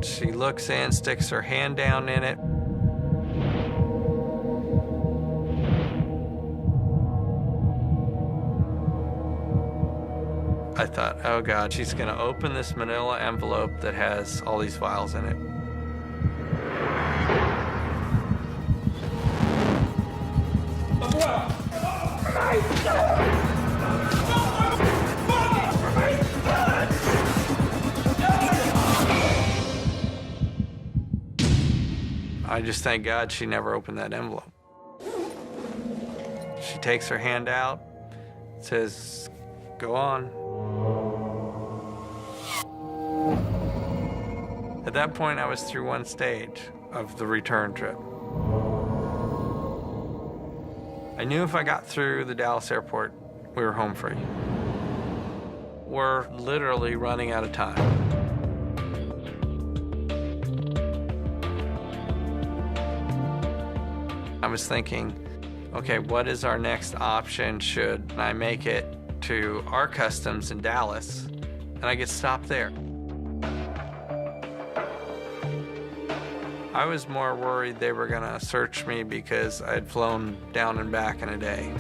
She looks in, sticks her hand down in it. I thought, oh God, she's gonna open this manila envelope that has all these vials in it. I just thank God she never opened that envelope. She takes her hand out, says, go on. At that point, I was through one stage of the return trip. I knew if I got through the Dallas airport, we were home free. We're literally running out of time. I was thinking, okay, what is our next option should I make it to our customs in Dallas and I get stopped there? I was more worried they were gonna search me because I had flown down and back in a day.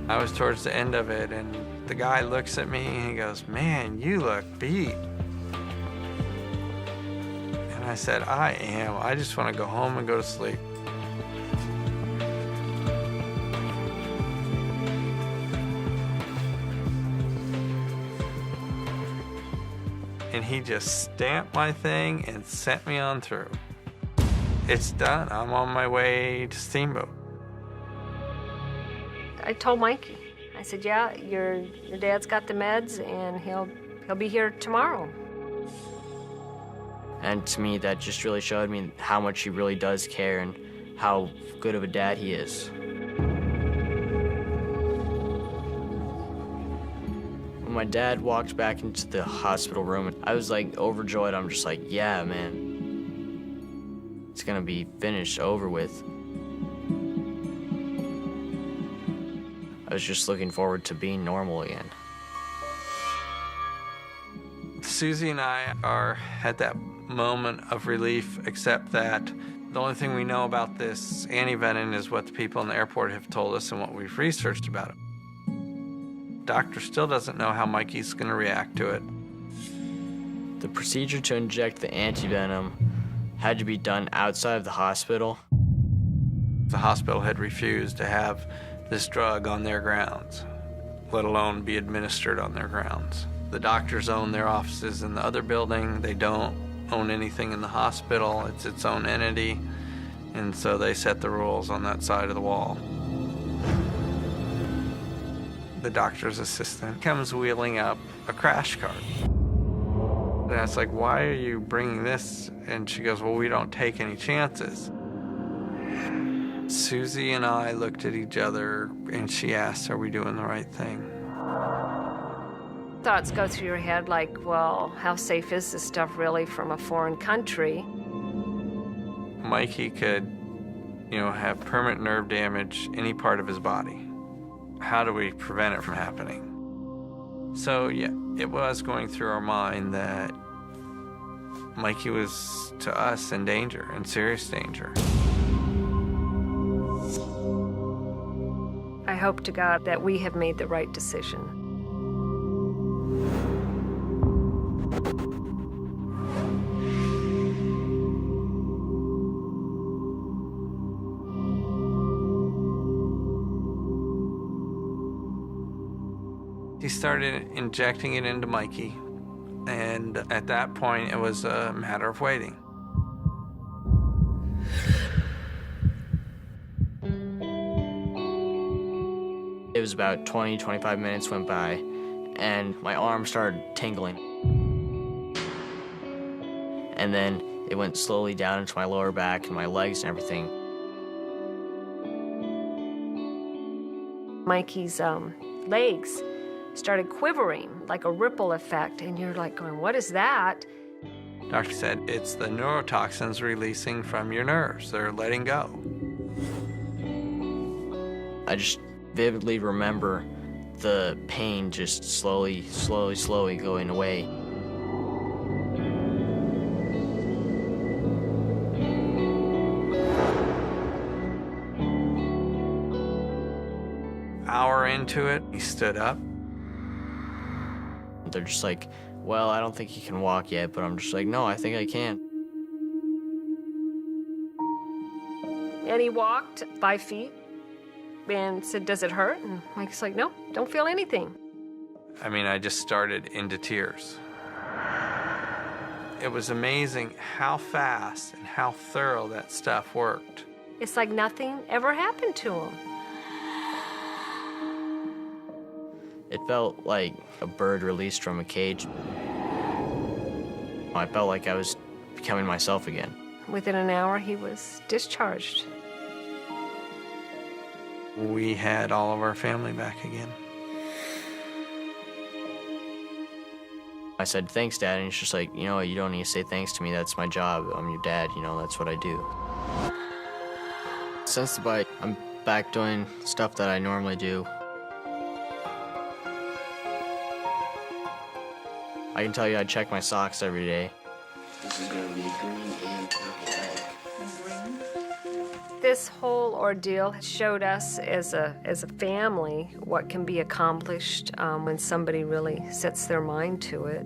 I was towards the end of it, and the guy looks at me and he goes, man, you look beat. And I said, I am. I just want to go home and go to sleep. And he just stamped my thing and sent me on through. It's done. I'm on my way to Steamboat. I told Mikey, I said, yeah, your dad's got the meds and he'll be here tomorrow. And to me, that just really showed me how much he really does care and how good of a dad he is. When my dad walked back into the hospital room, I was like overjoyed. I'm just like, yeah, man, it's gonna be finished, over with. I was just looking forward to being normal again. Susie and I are at that moment of relief, except that the only thing we know about this anti-venom is what the people in the airport have told us and what we've researched about it. Doctor still doesn't know how Mikey's going to react to it. The procedure to inject the anti-venom had to be done outside of the hospital. The hospital had refused to have this drug on their grounds, let alone be administered on their grounds. The doctors own their offices in the other building. They don't own anything in the hospital. It's its own entity. And so they set the rules on that side of the wall. The doctor's assistant comes wheeling up a crash cart. And I was like, why are you bringing this? And she goes, well, we don't take any chances. Susie and I looked at each other and she asked, are we doing the right thing? Thoughts go through your head like, well, how safe is this stuff really from a foreign country? Mikey could, have permanent nerve damage any part of his body. How do we prevent it from happening? So yeah, it was going through our mind that Mikey was, to us, in danger, in serious danger. I hope to God that we have made the right decision. He started injecting it into Mikey, and at that point, it was a matter of waiting. It was about 20, 25 minutes went by, and my arm started tingling. And then it went slowly down into my lower back and my legs and everything. Mikey's legs started quivering like a ripple effect, and you're like going, what is that? Doctor said, it's the neurotoxins releasing from your nerves. They're letting go. I just vividly remember the pain just slowly going away. Hour into it, he stood up. They're just like, well, I don't think he can walk yet, but I'm just like, no, I think I can. And he walked 5 feet and said, "Does it hurt?" And Mike's like, "No, don't feel anything." I mean, I just started into tears. It was amazing how fast and how thorough that stuff worked. It's like nothing ever happened to him. It felt like a bird released from a cage. I felt like I was becoming myself again. Within an hour, he was discharged. We had all of our family back again. I said, thanks, Dad, and he's just like, you know what, you don't need to say thanks to me, that's my job, I'm your dad, you know, that's what I do. Since the bite, I'm back doing stuff that I normally do. I can tell you I check my socks every day. This is gonna be a green and purple egg. This whole ordeal showed us as a family what can be accomplished when somebody really sets their mind to it.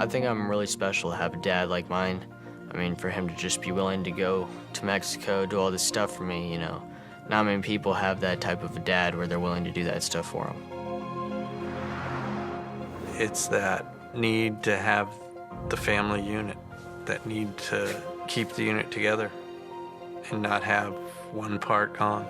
I think I'm really special to have a dad like mine. I mean, for him to just be willing to go to Mexico, do all this stuff for me, you know. Not many people have that type of a dad where they're willing to do that stuff for them. It's that need to have the family unit, that need to keep the unit together and not have one part gone.